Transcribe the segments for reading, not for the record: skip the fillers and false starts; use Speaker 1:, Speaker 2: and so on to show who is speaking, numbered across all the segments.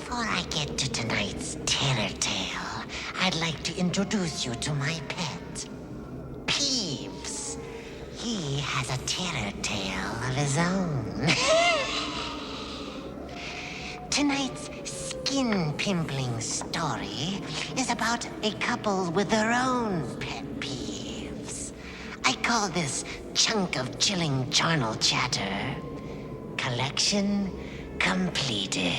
Speaker 1: Before I get to tonight's terror tale, I'd like to introduce you to my pet, Peeves. He has a terror tale of his own. Tonight's skin-pimpling story is about a couple with their own pet peeves. I call this chunk of chilling charnel chatter collection completed.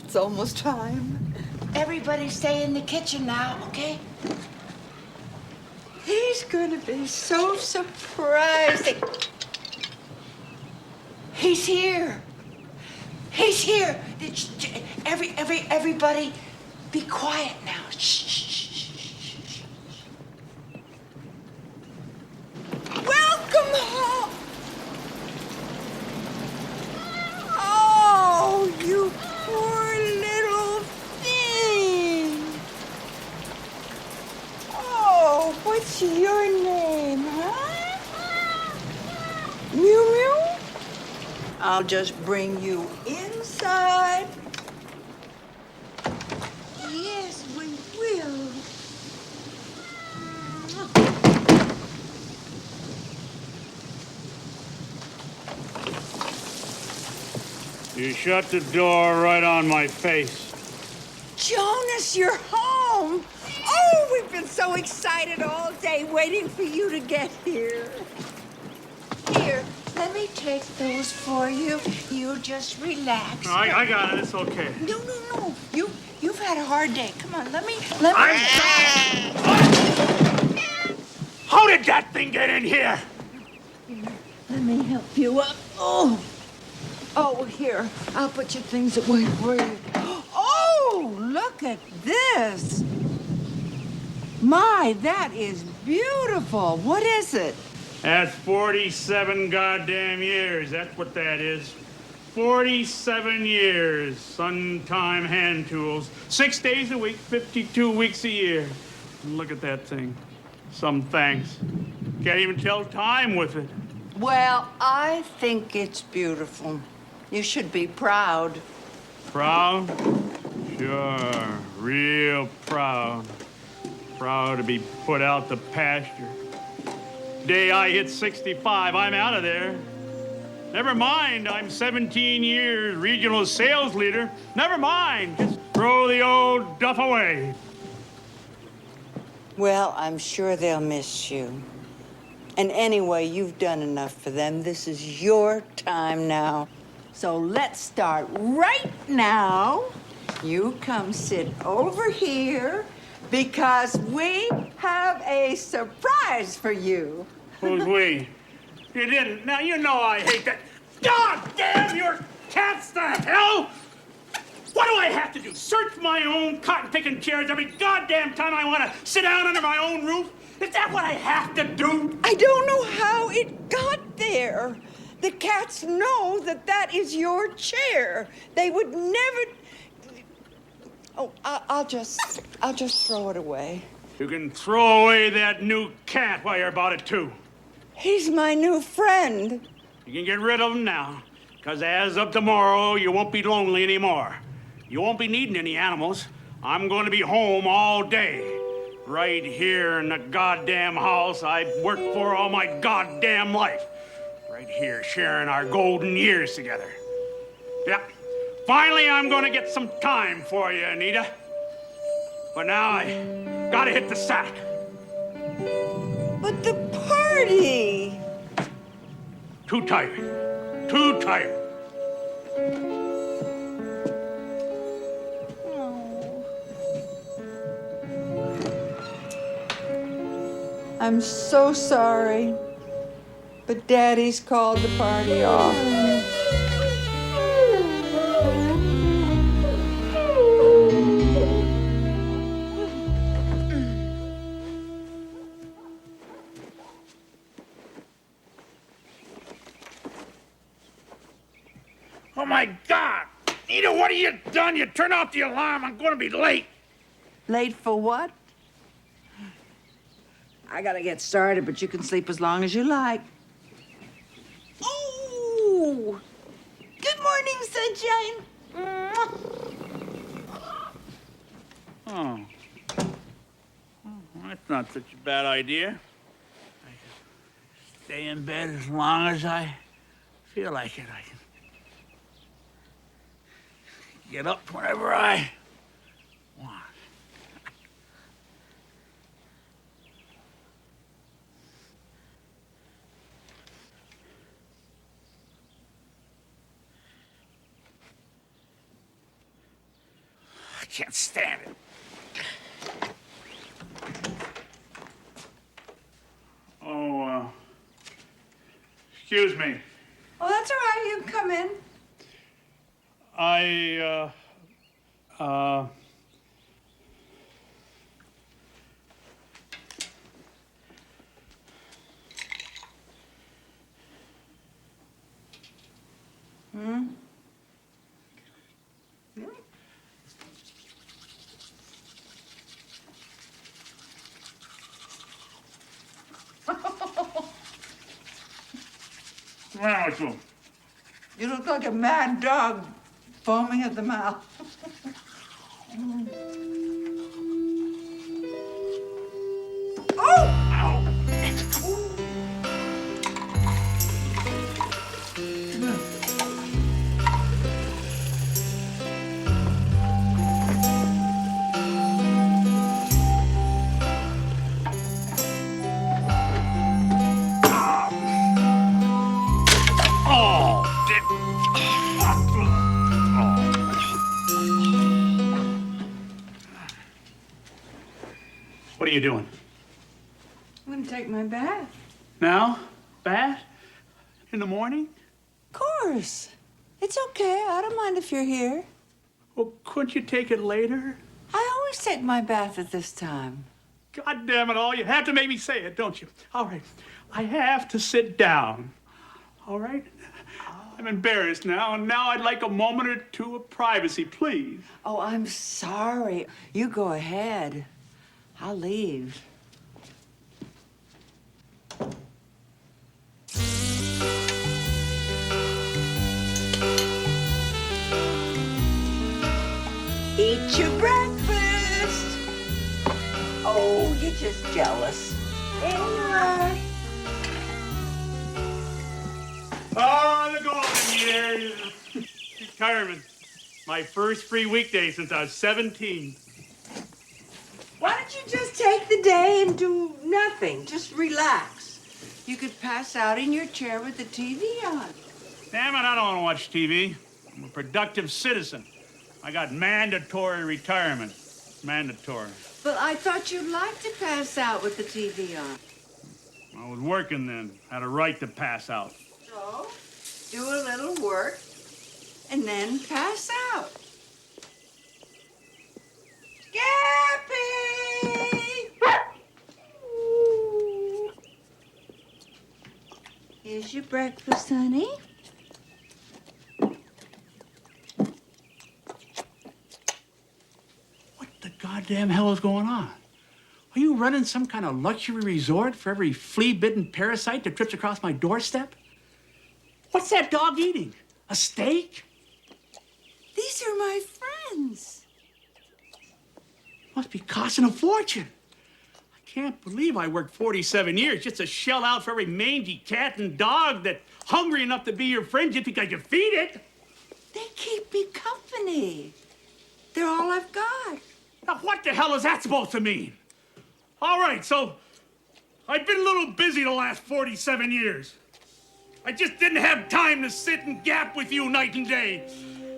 Speaker 2: It's almost time.
Speaker 3: Everybody stay in the kitchen now, okay?
Speaker 2: He's gonna be so surprised.
Speaker 3: He's here. He's here. Everybody, be quiet now. Shh.
Speaker 2: Welcome home. Oh, you poor little thing. Oh, what's your name, huh? Mew Mew? I'll just bring you inside. Yes, we will.
Speaker 4: You shut the door right on my face.
Speaker 2: Jonas, you're home. Oh, we've been so excited all day waiting for you to get here. Here, let me take those for you. You just relax.
Speaker 4: No, I got it. It's okay.
Speaker 2: No. You've had a hard day. Come on, let me.
Speaker 4: How did that thing get in here?
Speaker 2: Let me help you up. Oh, here. I'll put your things away for you. Oh, look at this. My, that is beautiful. What is it?
Speaker 4: That's 47 goddamn years. That's what that is. 47 years. Sun-time hand tools. 6 days a week, 52 weeks a year. Look at that thing. Some thanks. Can't even tell time with it.
Speaker 2: Well, I think it's beautiful. You should be proud.
Speaker 4: Proud? Sure. Real proud. Proud to be put out to pasture. Day I hit 65, I'm out of there. Never mind, I'm 17 years regional sales leader. Never mind, just throw the old duff away.
Speaker 2: Well, I'm sure they'll miss you. And anyway, you've done enough for them. This is your time now. So let's start right now. You come sit over here because we have a surprise for you.
Speaker 4: Who's we? You didn't. Now, you know I hate that. God damn your cats to hell! What do I have to do? Search my own cotton-picking chairs every goddamn time I want to sit down under my own roof? Is that what I have to do?
Speaker 2: I don't know how it got there. The cats know that that is your chair. They would never... Oh, I'll just throw it away.
Speaker 4: You can throw away that new cat while you're about it, too.
Speaker 2: He's my new friend.
Speaker 4: You can get rid of him now, because as of tomorrow, you won't be lonely anymore. You won't be needing any animals. I'm going to be home all day. Right here in the goddamn house I've worked for all my goddamn life. Right here, sharing our golden years together. Yeah. Finally, I'm going to get some time for you, Anita. But now I gotta hit the sack.
Speaker 2: But the party!
Speaker 4: Too tired. Too tired.
Speaker 2: Oh. I'm so sorry, but Daddy's called the party off.
Speaker 4: Oh, my God! Anita, what have you done? You turned off the alarm. I'm going to be late.
Speaker 2: Late for what? I gotta get started, but you can sleep as long as you like. Oh! Good morning, sunshine.
Speaker 4: Oh. Well, that's not such a bad idea. I can stay in bed as long as I feel like it. I can get up whenever I want. I can't stand it. Oh, excuse me.
Speaker 2: Oh, that's all right. You can come in.
Speaker 4: What's wrong with you?
Speaker 2: You look like a mad dog foaming at the mouth. Oh!
Speaker 4: What are you doing?
Speaker 2: I'm gonna take my bath.
Speaker 4: Now? Bath? In the morning?
Speaker 2: Of course. It's okay. I don't mind if you're here.
Speaker 4: Well, couldn't you take it later?
Speaker 2: I always take my bath at this time.
Speaker 4: God damn it all, you have to make me say it, don't you? All right, I have to sit down. All right? I'm embarrassed now, and now I'd like a moment or two of privacy, please.
Speaker 2: Oh, I'm sorry. You go ahead. I'll leave. Eat your breakfast. Oh, you're just jealous. There you are.
Speaker 4: Oh, the golden years. Retirement. My first free weekday since I was 17.
Speaker 2: Why don't you just take the day and do nothing? Just relax. You could pass out in your chair with the TV on.
Speaker 4: Damn it, I don't want to watch TV. I'm a productive citizen. I got mandatory retirement. Mandatory.
Speaker 2: But I thought you'd like to pass out with the TV on.
Speaker 4: I was working then. Had a right to pass out.
Speaker 2: So, do a little work and then pass out. Scappy! Here's your breakfast, honey.
Speaker 4: What the goddamn hell is going on? Are you running some kind of luxury resort for every flea-bitten parasite that trips across my doorstep? What's that dog eating? A steak?
Speaker 2: These are my friends.
Speaker 4: Must be costing a fortune. I can't believe I worked 47 years just to shell out for every mangy cat and dog that's hungry enough to be your friend just because you feed it.
Speaker 2: They keep me company. They're all I've got.
Speaker 4: Now, what the hell is that supposed to mean? All right, so I've been a little busy the last 47 years. I just didn't have time to sit and gap with you night and day.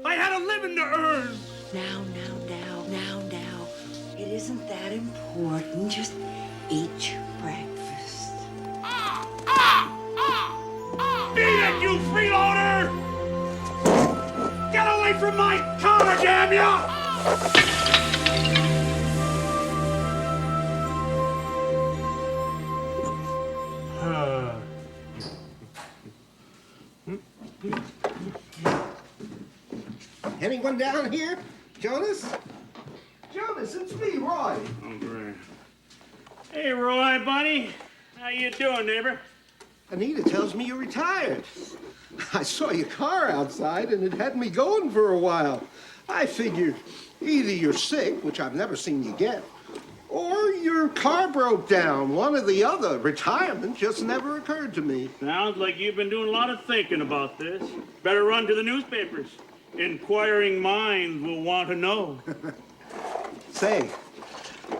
Speaker 4: I had a living to earn.
Speaker 2: Now. It isn't that important. Just eat your breakfast.
Speaker 4: Beat it, you freeloader! Get away from my car, damn ya!
Speaker 5: Anyone down here? Jonas? Jonas, it's me, Roy.
Speaker 4: Oh, great. Hey, Roy, buddy. How you doing, neighbor?
Speaker 5: Anita tells me you're retired. I saw your car outside and it had me going for a while. I figured either you're sick, which I've never seen you get, or your car broke down. One or the other. Retirement just never occurred to me.
Speaker 4: Sounds like you've been doing a lot of thinking about this. Better run to the newspapers. Inquiring minds will want to know.
Speaker 5: Say,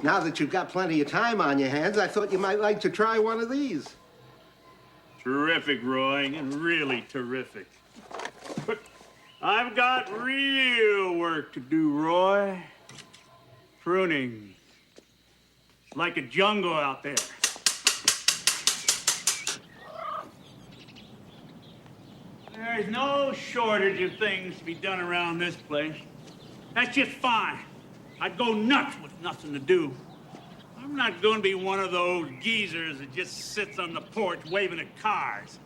Speaker 5: now that you've got plenty of time on your hands, I thought you might like to try one of these.
Speaker 4: Terrific, Roy, really terrific. But I've got real work to do, Roy. Pruning. It's like a jungle out there. There's no shortage of things to be done around this place. That's just fine. I'd go nuts with nothing to do. I'm not going to be one of those geezers that just sits on the porch waving at cars.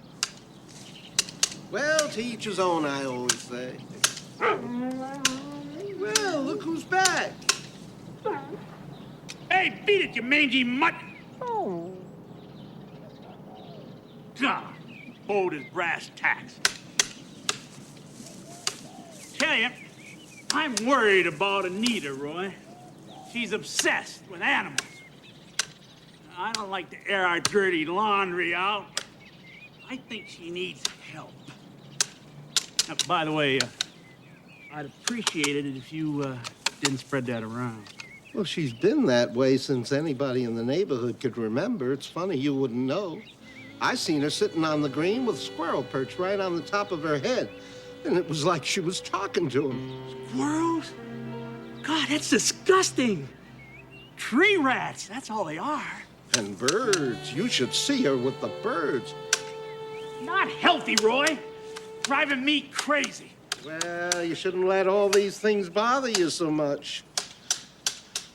Speaker 5: Well, to each his own, I always say. Well, look who's back.
Speaker 4: Hey, beat it, you mangy mutt! God, hold his brass tacks. Tell you, I'm worried about Anita, Roy. She's obsessed with animals. I don't like to air our dirty laundry out. I think she needs help. Now, by the way, I'd appreciate it if you didn't spread that around.
Speaker 5: Well, she's been that way since anybody in the neighborhood could remember. It's funny you wouldn't know. I seen her sitting on the green with a squirrel perched right on the top of her head. And it was like she was talking to him.
Speaker 4: Squirrels? God, that's disgusting. Tree rats, that's all they are.
Speaker 5: And birds. You should see her with the birds.
Speaker 4: Not healthy, Roy. Driving me crazy.
Speaker 5: Well, you shouldn't let all these things bother you so much.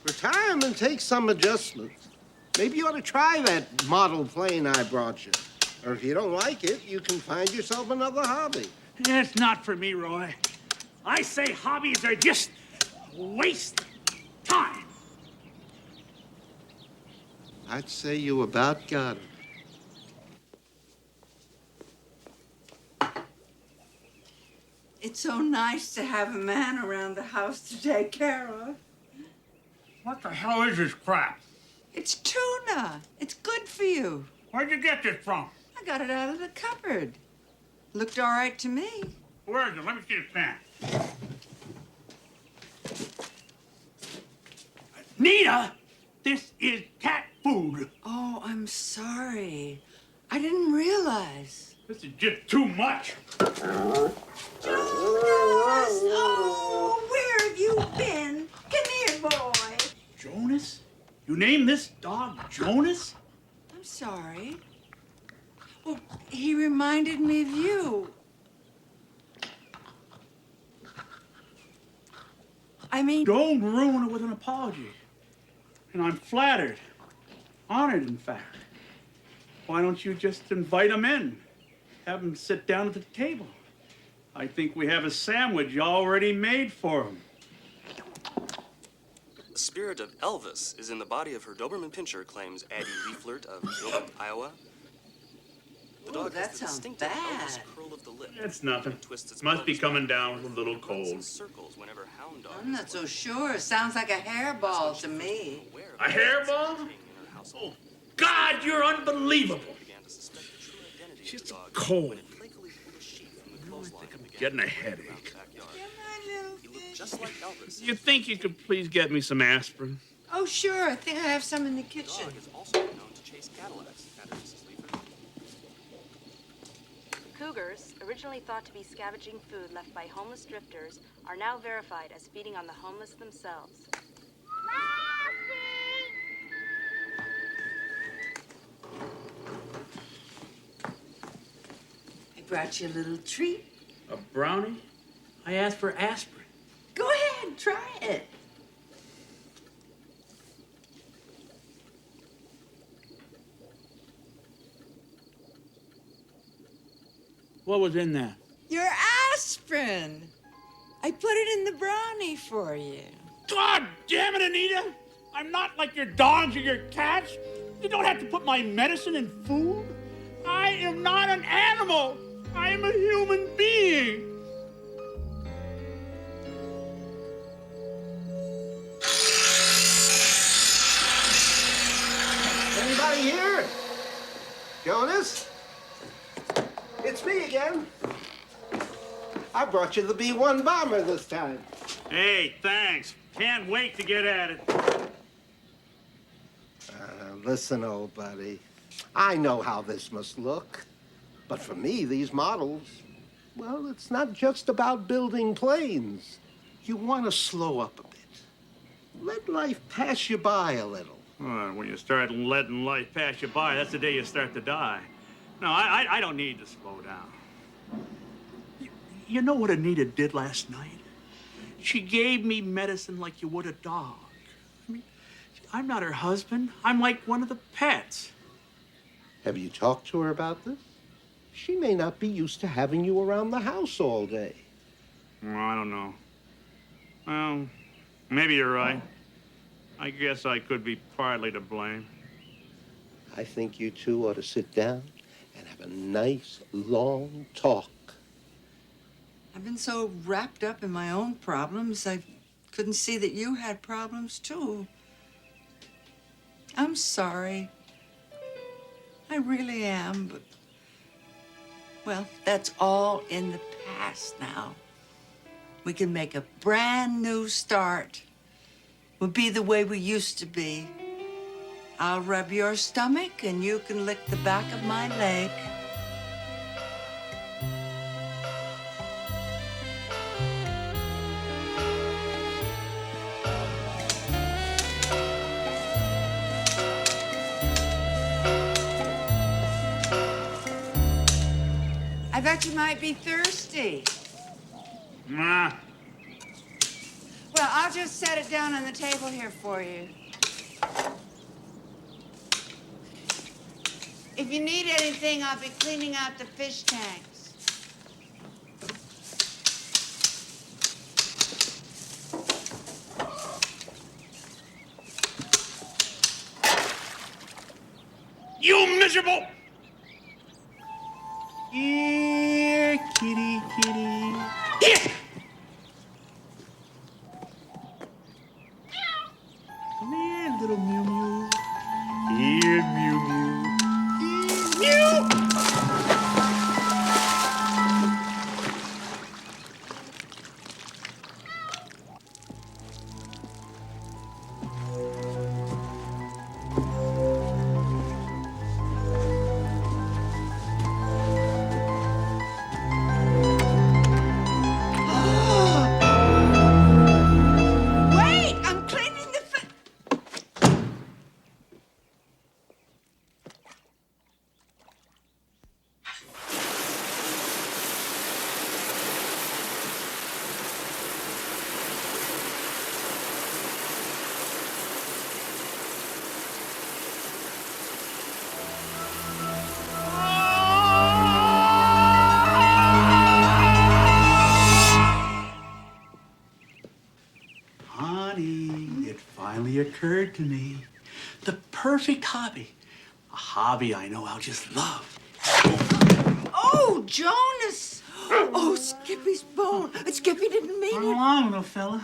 Speaker 5: Retirement takes some adjustments. Maybe you ought to try that model plane I brought you. Or if you don't like it, you can find yourself another hobby.
Speaker 4: It's not for me, Roy. I say hobbies are just waste time.
Speaker 5: I'd say you about got it.
Speaker 2: It's so nice to have a man around the house to take care of.
Speaker 4: What the hell is this crap?
Speaker 2: It's tuna. It's good for you.
Speaker 4: Where'd you get this from?
Speaker 2: I got it out of the cupboard. Looked all right to me.
Speaker 4: Where is it? Let me see the pan. Nita, this is cat food.
Speaker 2: Oh, I'm sorry. I didn't realize.
Speaker 4: This is just too much.
Speaker 2: Jonas! Oh, where have you been? Come here, boy.
Speaker 4: Jonas? You named this dog Jonas?
Speaker 2: I'm sorry. Well, he reminded me of you. I mean...
Speaker 4: Don't ruin it with an apology. And I'm flattered. Honored, in fact. Why don't you just invite him in? Have him sit down at the table. I think we have a sandwich already made for him.
Speaker 6: The spirit of Elvis is in the body of her Doberman Pinscher, claims Addie Leaflert of Gilbert, Iowa. The
Speaker 2: Ooh,
Speaker 6: dog
Speaker 2: that
Speaker 6: has the
Speaker 2: sounds
Speaker 6: distinctive Elvis
Speaker 2: bad.
Speaker 6: curl of the lip.
Speaker 4: It's nothing.
Speaker 6: and twists its
Speaker 4: Must be
Speaker 6: nose
Speaker 4: coming
Speaker 6: back.
Speaker 4: down with a little
Speaker 6: It runs in
Speaker 4: cold.
Speaker 6: circles whenever hound dog
Speaker 2: I'm
Speaker 6: is
Speaker 2: not so
Speaker 6: looking.
Speaker 2: sure. Sounds like a hairball to me.
Speaker 6: Aware of
Speaker 4: A
Speaker 6: the
Speaker 4: hairball?
Speaker 6: king in her household.
Speaker 4: Oh, God, you're unbelievable.
Speaker 6: Began to suspect the true identity
Speaker 4: Just
Speaker 6: of the dog
Speaker 4: cold.
Speaker 6: when it playfully pulled a sheep from the clothesline and began
Speaker 4: getting a
Speaker 6: to walk around
Speaker 4: headache.
Speaker 6: the backyard. He looked just like Elvis.
Speaker 4: You think you could please get me some aspirin?
Speaker 2: Oh, sure. I think I have some in the
Speaker 6: The
Speaker 2: kitchen.
Speaker 6: dog is also been known to chase Cadillacs, added Mrs. Leaford.
Speaker 7: Cougars, originally thought to be scavenging food left by homeless drifters, are now verified as feeding on the homeless themselves.
Speaker 2: I brought you a little treat.
Speaker 4: A brownie? I asked for aspirin.
Speaker 2: Go ahead, try it.
Speaker 4: What was in that?
Speaker 2: Your aspirin. I put it in the brownie for you.
Speaker 4: God damn it, Anita! I'm not like your dogs or your cats. You don't have to put my medicine in food. I am not an animal. I am a human being.
Speaker 5: Anybody here? Jonas? It's me again. I brought you the B-1 bomber this time.
Speaker 4: Hey, thanks. Can't wait to get at it.
Speaker 5: Listen, old buddy. I know how this must look. But for me, these models, well, it's not just about building planes. You want to slow up a bit. Let life pass you by a little.
Speaker 4: When you start letting life pass you by, that's the day you start to die. No, I don't need to slow down. You know what Anita did last night? She gave me medicine like you would a dog. I mean, I'm not her husband. I'm like one of the pets.
Speaker 5: Have you talked to her about this? She may not be used to having you around the house all day.
Speaker 4: Well, I don't know. Well, maybe you're right. I guess I could be partly to blame.
Speaker 5: I think you two ought to sit down and have a nice, long talk.
Speaker 2: I've been so wrapped up in my own problems, I couldn't see that you had problems, too. I'm sorry. I really am, but... well, that's all in the past now. We can make a brand new start. We'll be the way we used to be. I'll rub your stomach, and you can lick the back of my leg. I bet you might be thirsty.
Speaker 4: Nah.
Speaker 2: Well, I'll just set it down on the table here for you. If you need anything, I'll be cleaning out the fish tanks.
Speaker 4: You miserable! Here, kitty, kitty. Here! Come here, little Mew Mew. Here, Mew Mew. Here, Mew!
Speaker 2: Wait, I'm cleaning the
Speaker 8: suddenly occurred to me. The perfect hobby. A hobby I know I'll just love.
Speaker 2: Oh, Jonas! Oh, Skippy's bone. Skippy didn't mean
Speaker 8: Run
Speaker 2: it.
Speaker 8: along, little fella.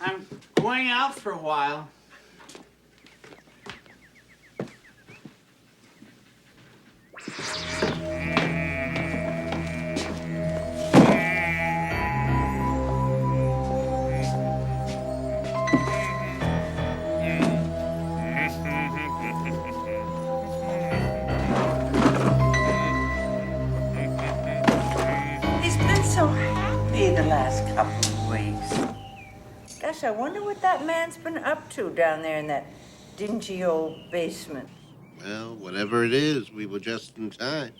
Speaker 8: I'm going out for a while.
Speaker 2: He's been so happy the last couple of weeks. Gosh, I wonder what that man's been up to down there in that dingy old basement.
Speaker 5: Well, whatever it is, we were just in time.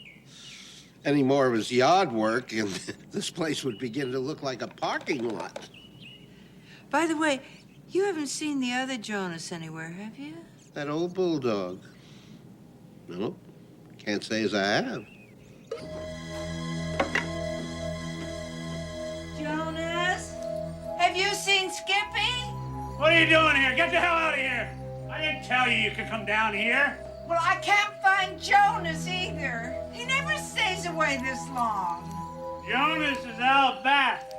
Speaker 5: Any more of his yard work, and this place would begin to look like a parking lot.
Speaker 2: By the way, you haven't seen the other Jonas anywhere, have you?
Speaker 5: That old bulldog. No, can't say as I have.
Speaker 2: Jonas? Have you seen Skippy?
Speaker 4: What are you doing here? Get the hell out of here! I didn't tell you could come down here.
Speaker 2: Well, I can't find Jonas either. He never stays away this long.
Speaker 4: Jonas is out back.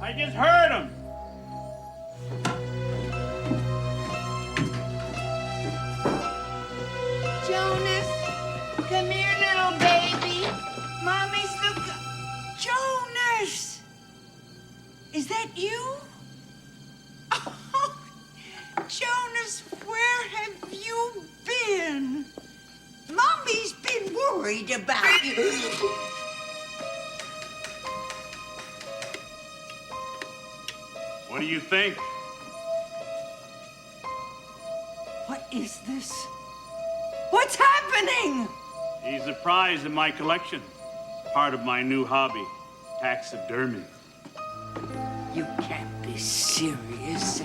Speaker 4: I just heard him.
Speaker 2: Jonas, come here, little baby. Mommy's looking. Jonas! Is that you? Oh, Jonas, where have you been? Mommy's been worried about you.
Speaker 4: What do you think?
Speaker 2: What is this? What's happening?
Speaker 4: He's a prize in my collection. Part of my new hobby, taxidermy.
Speaker 2: You can't be serious.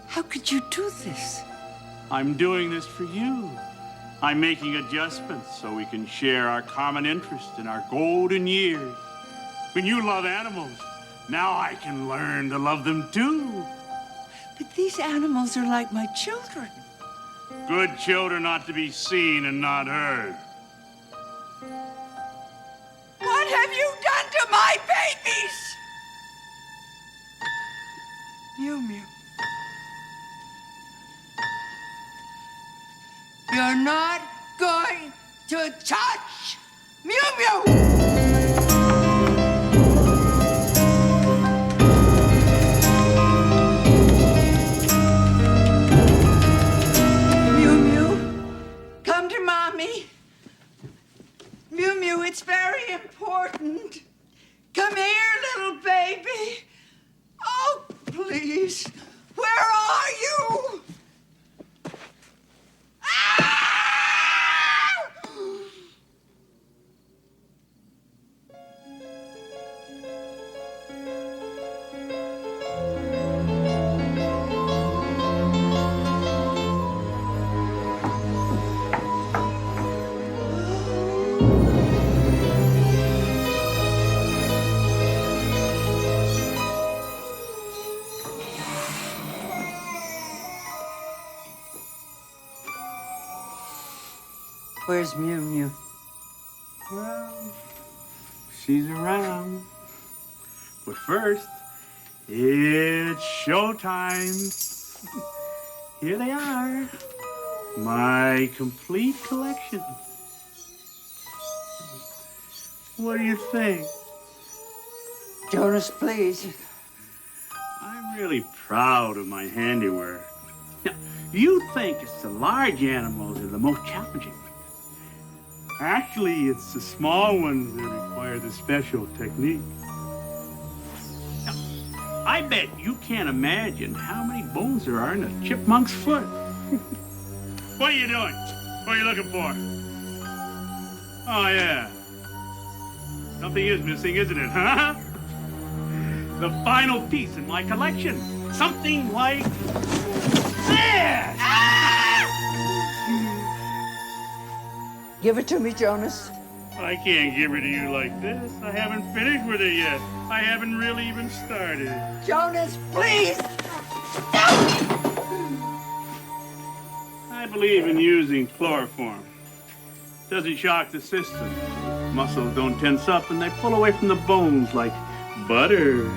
Speaker 2: How could you do this?
Speaker 4: I'm doing this for you. I'm making adjustments so we can share our common interest in our golden years. When you love animals, now I can learn to love them too.
Speaker 2: But these animals are like my children.
Speaker 4: Good children ought to be seen and not heard.
Speaker 2: What have you done to my babies? Mew Mew. You're not going to touch Mew Mew! Mew Mew, it's very important. Come here, little baby. Oh, please. Where are you? Ah! Where's Mew Mew?
Speaker 4: Well, she's around. But first, it's showtime. Here they are. My complete collection. What do you think?
Speaker 2: Jonas, please.
Speaker 4: I'm really proud of my handiwork. Now, you think it's the large animals that are the most challenging. Actually, it's the small ones that require the special technique. Now, I bet you can't imagine how many bones there are in a chipmunk's foot. What are you doing? What are you looking for? Oh, yeah. Something is missing, isn't it, huh? The final piece in my collection. Something like this!
Speaker 2: Give it to me, Jonas.
Speaker 4: I can't give her to you like this. I haven't finished with her yet. I haven't really even started.
Speaker 2: Jonas, please!
Speaker 4: I believe in using chloroform. Doesn't shock the system. Muscles don't tense up and they pull away from the bones like butter.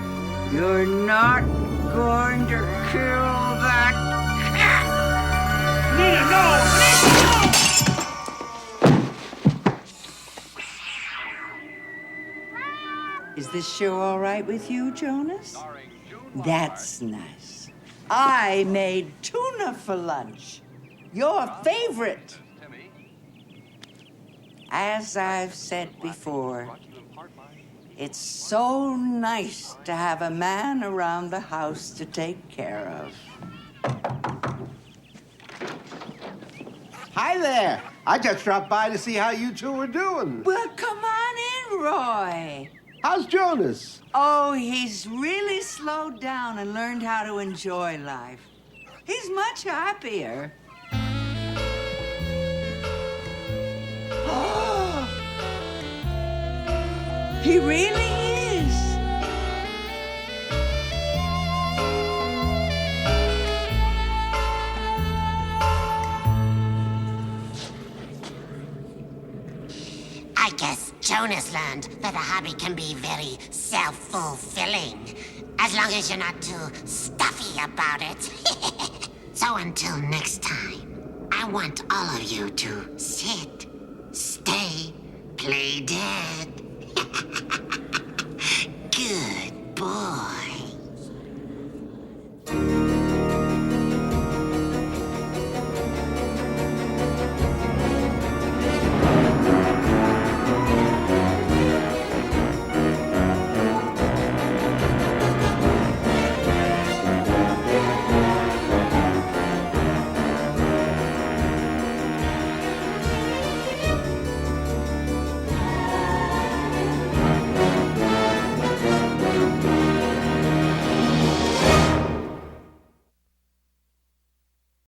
Speaker 2: You're not going to kill that cat!
Speaker 4: Nina, no!
Speaker 2: Is this show all right with you, Jonas? That's nice. I made tuna for lunch. Your favorite. As I've said before, it's so nice to have a man around the house to take care of.
Speaker 5: Hi there. I just dropped by to see how you two were doing.
Speaker 2: Well, come on in, Roy.
Speaker 5: How's Jonas?
Speaker 2: Oh, he's really slowed down and learned how to enjoy life. He's much happier. He really is.
Speaker 1: I guess Jonas learned that a hobby can be very self-fulfilling, as long as you're not too stuffy about it. So until next time, I want all of you to sit, stay, play dead.